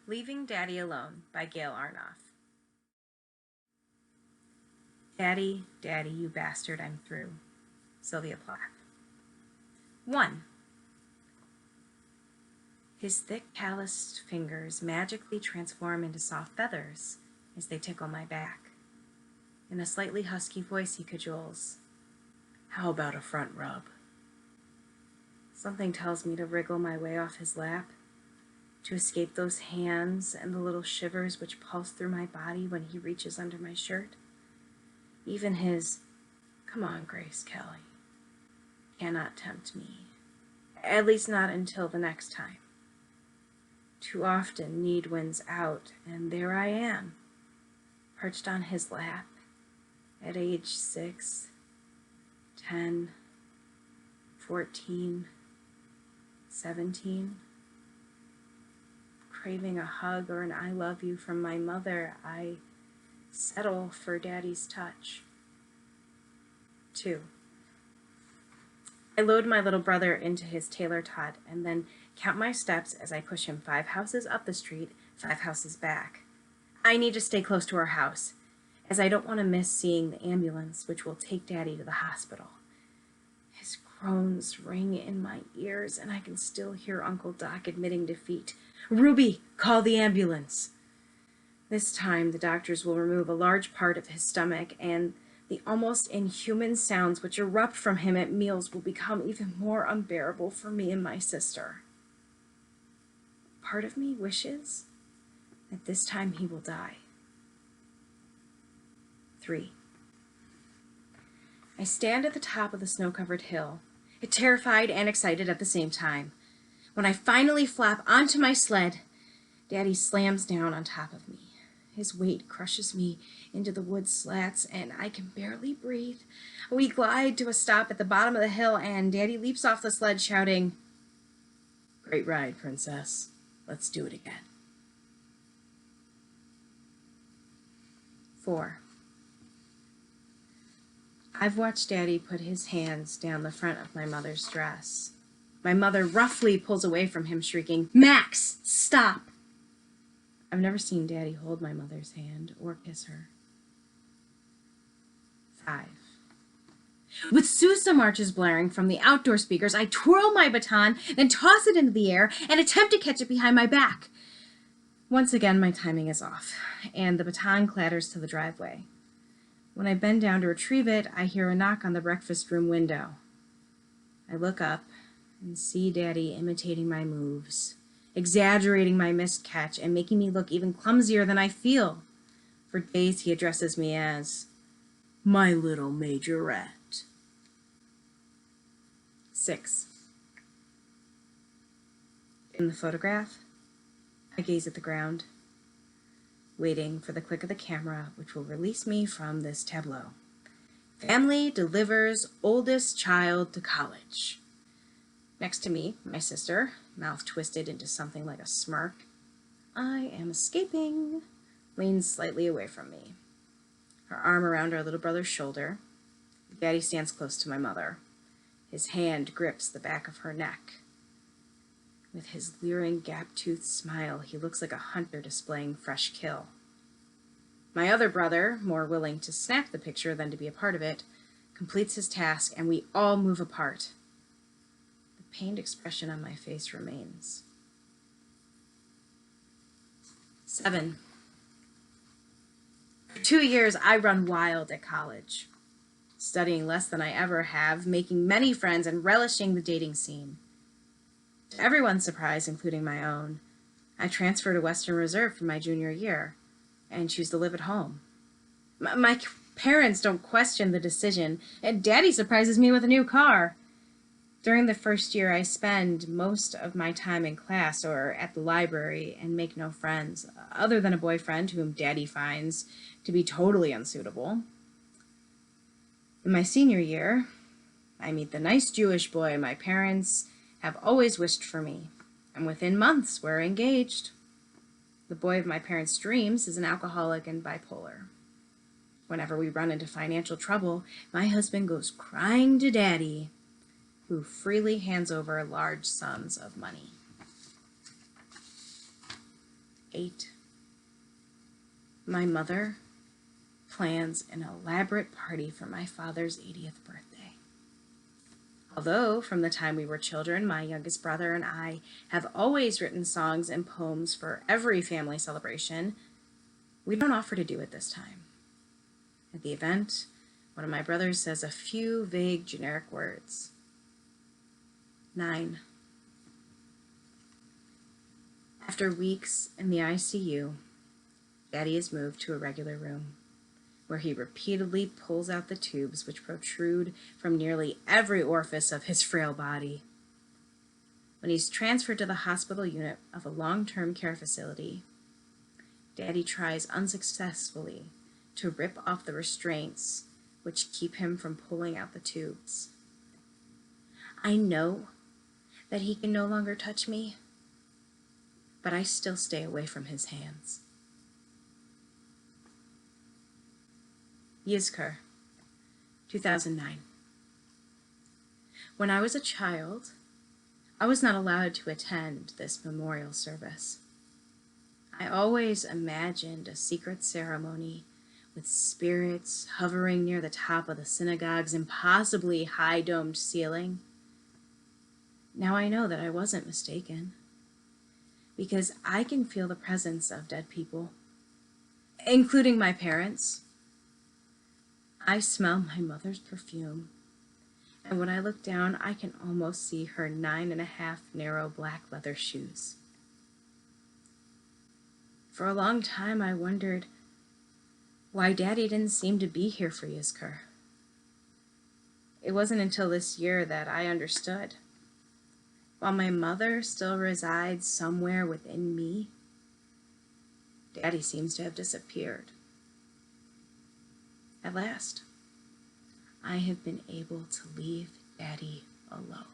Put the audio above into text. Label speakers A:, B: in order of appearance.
A: Leaving Daddy Alone by Gail Arnoff. Daddy, Daddy, you bastard, I'm through. Sylvia Plath. 1. His thick, calloused fingers magically transform into soft feathers as they tickle my back. In a slightly husky voice, he cajoles, "How about a front rub?" Something tells me to wriggle my way off his lap, to escape those hands and the little shivers which pulse through my body when he reaches under my shirt. Even his, "Come on, Grace Kelly," cannot tempt me, at least not until the next time. Too often need wins out, and there I am, perched on his lap, at age 6, 10, 14, 17, craving a hug or an "I love you" from my mother. I settle for Daddy's touch. 2. I load my little brother into his Taylor Tot and then count my steps as I push him 5 houses up the street, 5 houses back. I need to stay close to our house, as I don't want to miss seeing the ambulance which will take Daddy to the hospital. His groans ring in my ears, and I can still hear Uncle Doc admitting defeat. "Ruby, call the ambulance." This time, the doctors will remove a large part of his stomach, and the almost inhuman sounds which erupt from him at meals will become even more unbearable for me and my sister. Part of me wishes that this time he will die. 3. I stand at the top of the snow-covered hill, terrified and excited at the same time. When I finally flap onto my sled, Daddy slams down on top of me. His weight crushes me into the wood slats, and I can barely breathe. We glide to a stop at the bottom of the hill, and Daddy leaps off the sled shouting, "Great ride, Princess. Let's do it again." 4. I've watched Daddy put his hands down the front of my mother's dress. My mother roughly pulls away from him, shrieking, "Max, stop!" I've never seen Daddy hold my mother's hand or kiss her. 5. With Sousa marches blaring from the outdoor speakers, I twirl my baton, then toss it into the air and attempt to catch it behind my back. Once again, my timing is off, and the baton clatters to the driveway. When I bend down to retrieve it, I hear a knock on the breakfast room window. I look up and see Daddy imitating my moves, exaggerating my missed catch, and making me look even clumsier than I feel. For days, he addresses me as "my little majorette." 6. In the photograph, I gaze at the ground, waiting for the click of the camera which will release me from this tableau. Family delivers oldest child to college. Next to me, my sister, mouth twisted into something like a smirk, "I am escaping," leans slightly away from me, her arm around our little brother's shoulder. Daddy stands close to my mother. His hand grips the back of her neck. With his leering, gap-toothed smile, he looks like a hunter displaying fresh kill. My other brother, more willing to snap the picture than to be a part of it, completes his task, and we all move apart. The pained expression on my face remains. 7. For 2 years, I run wild at college, studying less than I ever have, making many friends, and relishing the dating scene. To everyone's surprise, including my own, I transfer to Western Reserve for my junior year and choose to live at home. My parents don't question the decision, and Daddy surprises me with a new car. During the first year, I spend most of my time in class or at the library and make no friends, other than a boyfriend whom Daddy finds to be totally unsuitable. In my senior year, I meet the nice Jewish boy my parents have always wished for me, and within months we're engaged. The boy of my parents' dreams is an alcoholic and bipolar. Whenever we run into financial trouble, my husband goes crying to Daddy, who freely hands over large sums of money. 8. My mother plans an elaborate party for my father's 80th birthday. Although, from the time we were children, my youngest brother and I have always written songs and poems for every family celebration, we don't offer to do it this time. At the event, one of my brothers says a few vague, generic words. 9. After weeks in the ICU, Daddy is moved to a regular room, where he repeatedly pulls out the tubes which protrude from nearly every orifice of his frail body. When he's transferred to the hospital unit of a long-term care facility, Daddy tries unsuccessfully to rip off the restraints which keep him from pulling out the tubes. I know that he can no longer touch me, but I still stay away from his hands. Yizkor, 2009. When I was a child, I was not allowed to attend this memorial service. I always imagined a secret ceremony with spirits hovering near the top of the synagogue's impossibly high-domed ceiling. Now I know that I wasn't mistaken, because I can feel the presence of dead people, including my parents. I smell my mother's perfume, and when I look down, I can almost see her 9.5 narrow black leather shoes. For a long time, I wondered why Daddy didn't seem to be here for Yizkor. It wasn't until this year that I understood. While my mother still resides somewhere within me, Daddy seems to have disappeared. At last, I have been able to leave Daddy alone.